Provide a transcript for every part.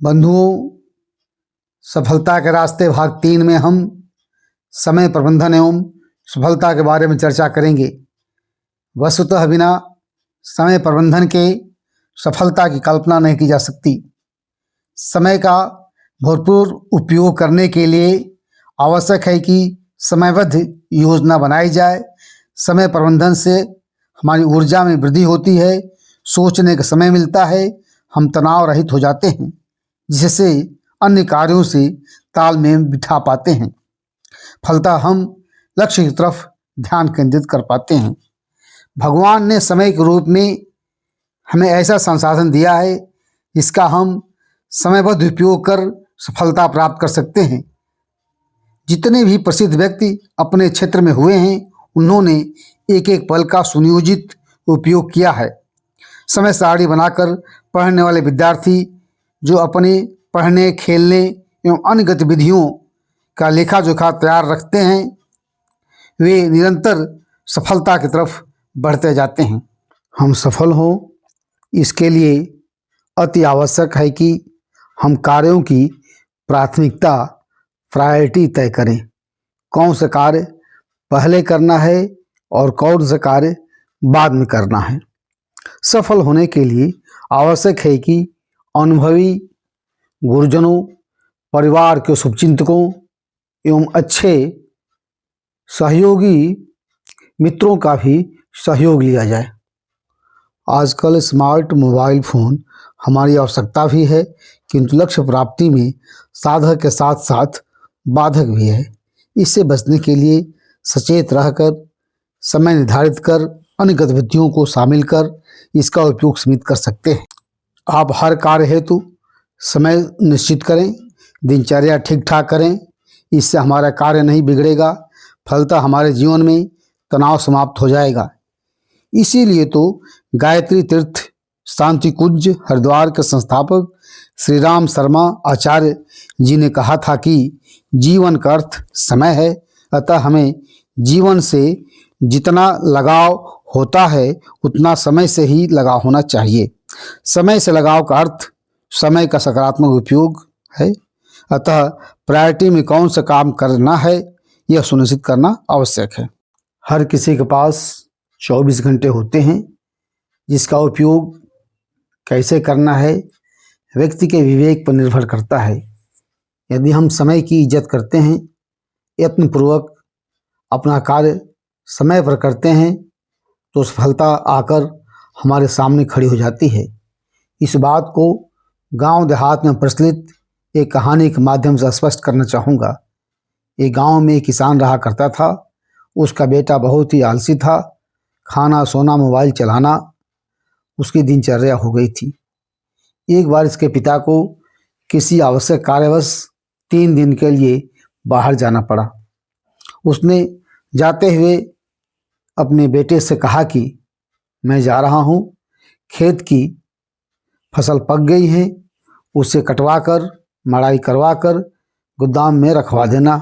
बंधुओं, सफलता के रास्ते भाग 3 में हम समय प्रबंधन एवं सफलता के बारे में चर्चा करेंगे। वस्तुतः बिना समय प्रबंधन के सफलता की कल्पना नहीं की जा सकती। समय का भरपूर उपयोग करने के लिए आवश्यक है कि समयबद्ध योजना बनाई जाए। समय प्रबंधन से हमारी ऊर्जा में वृद्धि होती है, सोचने का समय मिलता है, हम तनाव रहित हो जाते हैं, जिससे अन्य कार्यों से तालमेल बिठा पाते हैं। फलतः हम लक्ष्य की तरफ ध्यान केंद्रित कर पाते हैं। भगवान ने समय के रूप में हमें ऐसा संसाधन दिया है जिसका हम समयबद्ध उपयोग कर सफलता प्राप्त कर सकते हैं। जितने भी प्रसिद्ध व्यक्ति अपने क्षेत्र में हुए हैं, उन्होंने एक एक पल का सुनियोजित उपयोग किया है। समय सारणी बनाकर पढ़ने वाले विद्यार्थी जो अपने पढ़ने, खेलने एवं अन्य गतिविधियों का लेखा जोखा तैयार रखते हैं, वे निरंतर सफलता की तरफ बढ़ते जाते हैं। हम सफल हों, इसके लिए अति आवश्यक है कि हम कार्यों की प्रायोरिटी तय करें। कौन सा कार्य पहले करना है और कौन सा कार्य बाद में करना है। सफल होने के लिए आवश्यक है कि अनुभवी गुरुजनों, परिवार के शुभचिंतकों एवं अच्छे सहयोगी मित्रों का भी सहयोग लिया जाए। आजकल स्मार्ट मोबाइल फ़ोन हमारी आवश्यकता भी है, किंतु लक्ष्य प्राप्ति में साधक के साथ साथ बाधक भी है। इससे बचने के लिए सचेत रहकर, समय निर्धारित कर, अन्य गतिविधियों को शामिल कर इसका उपयोग सीमित कर सकते हैं। आप हर कार्य हेतु समय निश्चित करें, दिनचर्या ठीक ठाक करें। इससे हमारा कार्य नहीं बिगड़ेगा, फलतः हमारे जीवन में तनाव समाप्त हो जाएगा। इसीलिए तो गायत्री तीर्थ शांति कुंज हरिद्वार के संस्थापक श्री राम शर्मा आचार्य जी ने कहा था कि जीवन का अर्थ समय है, अतः हमें जीवन से जितना लगाव होता है उतना समय से ही लगाव होना चाहिए। समय से लगाव का अर्थ समय का सकारात्मक उपयोग है, अतः प्रायोरिटी में कौन सा काम करना है यह सुनिश्चित करना आवश्यक है। हर किसी के पास 24 घंटे होते हैं, जिसका उपयोग कैसे करना है व्यक्ति के विवेक पर निर्भर करता है। यदि हम समय की इज्जत करते हैं, यत्नपूर्वक अपना कार्य समय पर करते हैं, तो सफलता आकर हमारे सामने खड़ी हो जाती है। इस बात को गांव देहात में प्रचलित एक कहानी के माध्यम से स्पष्ट करना चाहूँगा। एक गांव में एक किसान रहा करता था। उसका बेटा बहुत ही आलसी था। खाना, सोना, मोबाइल चलाना उसकी दिनचर्या हो गई थी। एक बार इसके पिता को किसी आवश्यक कार्यवश 3 दिन के लिए बाहर जाना पड़ा। उसने जाते हुए अपने बेटे से कहा कि मैं जा रहा हूँ, खेत की फसल पक गई है, उसे कटवा कर, मड़ाई करवा कर गोदाम में रखवा देना।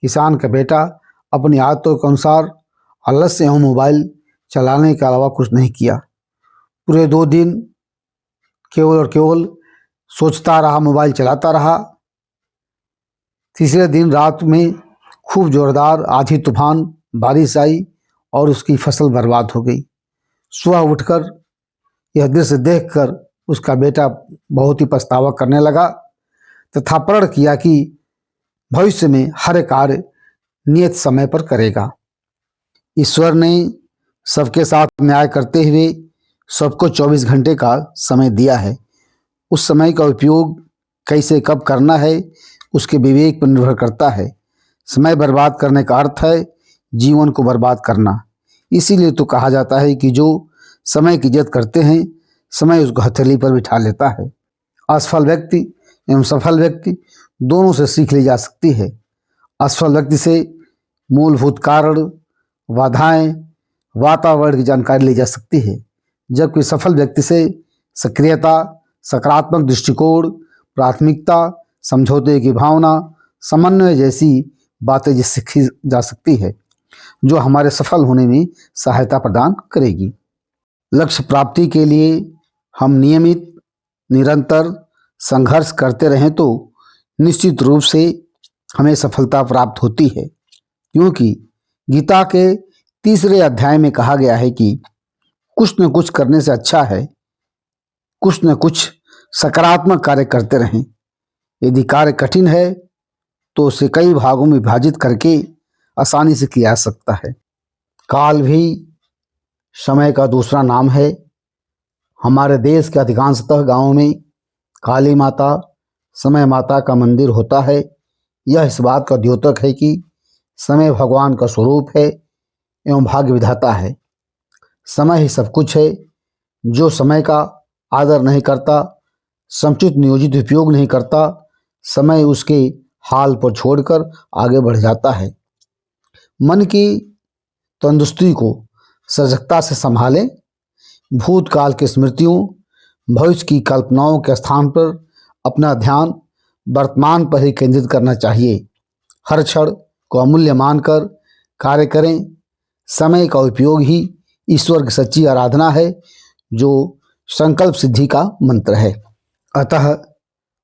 किसान का बेटा अपनी आदतों के अनुसार आलस्य एवं मोबाइल चलाने के अलावा कुछ नहीं किया। पूरे 2 दिन केवल और केवल सोचता रहा, मोबाइल चलाता रहा। तीसरे दिन रात में खूब जोरदार आंधी तूफान बारिश आई और उसकी फसल बर्बाद हो गई। सुबह उठकर यह दृश्य देखकर उसका बेटा बहुत ही पछतावा करने लगा तथा प्रण किया कि भविष्य में हर कार्य नियत समय पर करेगा। ईश्वर ने सबके साथ न्याय करते हुए सबको 24 घंटे का समय दिया है। उस समय का उपयोग कैसे कब करना है उसके विवेक पर निर्भर करता है। समय बर्बाद करने का अर्थ है जीवन को बर्बाद करना। इसीलिए तो कहा जाता है कि जो समय की इज्जत करते हैं, समय उसको हथेली पर बिठा लेता है। असफल व्यक्ति एवं सफल व्यक्ति दोनों से सीख ली जा सकती है। असफल व्यक्ति से मूलभूत कारण, बाधाएं, वातावरण की जानकारी ली जा सकती है, जबकि सफल व्यक्ति से सक्रियता, सकारात्मक दृष्टिकोण, प्राथमिकता, समझौते की भावना, समन्वय जैसी बातें सीखी जा सकती है, जो हमारे सफल होने में सहायता प्रदान करेगी। लक्ष्य प्राप्ति के लिए हम नियमित, निरंतर, संघर्ष करते रहें तो निश्चित रूप से हमें सफलता प्राप्त होती है, क्योंकि गीता के 3 अध्याय में कहा गया है कि कुछ न कुछ करने से अच्छा है कुछ न कुछ सकारात्मक कार्य करते रहें। यदि कार्य कठिन है तो उसे कई भागों में विभाजित करके आसानी से किया जा सकता है। काल भी समय का दूसरा नाम है। हमारे देश के अधिकांशतः गांवों में काली माता, समय माता का मंदिर होता है। यह इस बात का द्योतक है कि समय भगवान का स्वरूप है एवं भाग्य विधाता है। समय ही सब कुछ है। जो समय का आदर नहीं करता, समुचित नियोजित उपयोग नहीं करता, समय उसके हाल पर छोड़कर आगे बढ़ जाता है। मन की तंदुरुस्ती को सजगता से संभालें। भूतकाल की स्मृतियों, भविष्य की कल्पनाओं के स्थान पर अपना ध्यान वर्तमान पर ही केंद्रित करना चाहिए। हर क्षण को अमूल्य मानकर कार्य करें। समय का उपयोग ही ईश्वर की सच्ची आराधना है, जो संकल्प सिद्धि का मंत्र है। अतः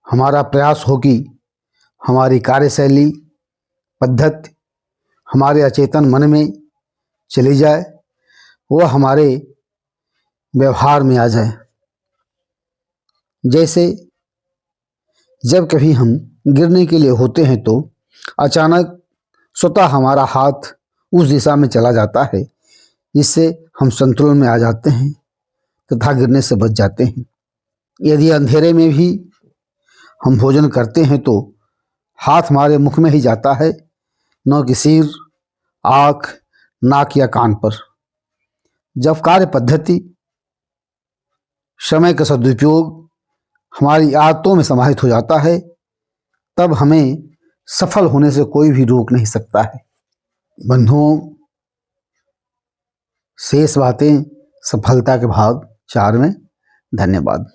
हमारा प्रयास हो कि हमारी कार्यशैली, पद्धति हमारे अचेतन मन में चली जाए, वह हमारे व्यवहार में आ जाए। जैसे जब कभी हम गिरने के लिए होते हैं तो अचानक स्वतः हमारा हाथ उस दिशा में चला जाता है, जिससे हम संतुलन में आ जाते हैं तथा गिरने से बच जाते हैं। यदि अंधेरे में भी हम भोजन करते हैं तो हाथ हमारे मुख में ही जाता है, न कि सिर, आँख, नाक या कान पर। जब कार्य पद्धति, समय का सदुपयोग हमारी आदतों में समाहित हो जाता है, तब हमें सफल होने से कोई भी रोक नहीं सकता है। बंधुओं, शेष बातें सफलता के भाग 4 में। धन्यवाद।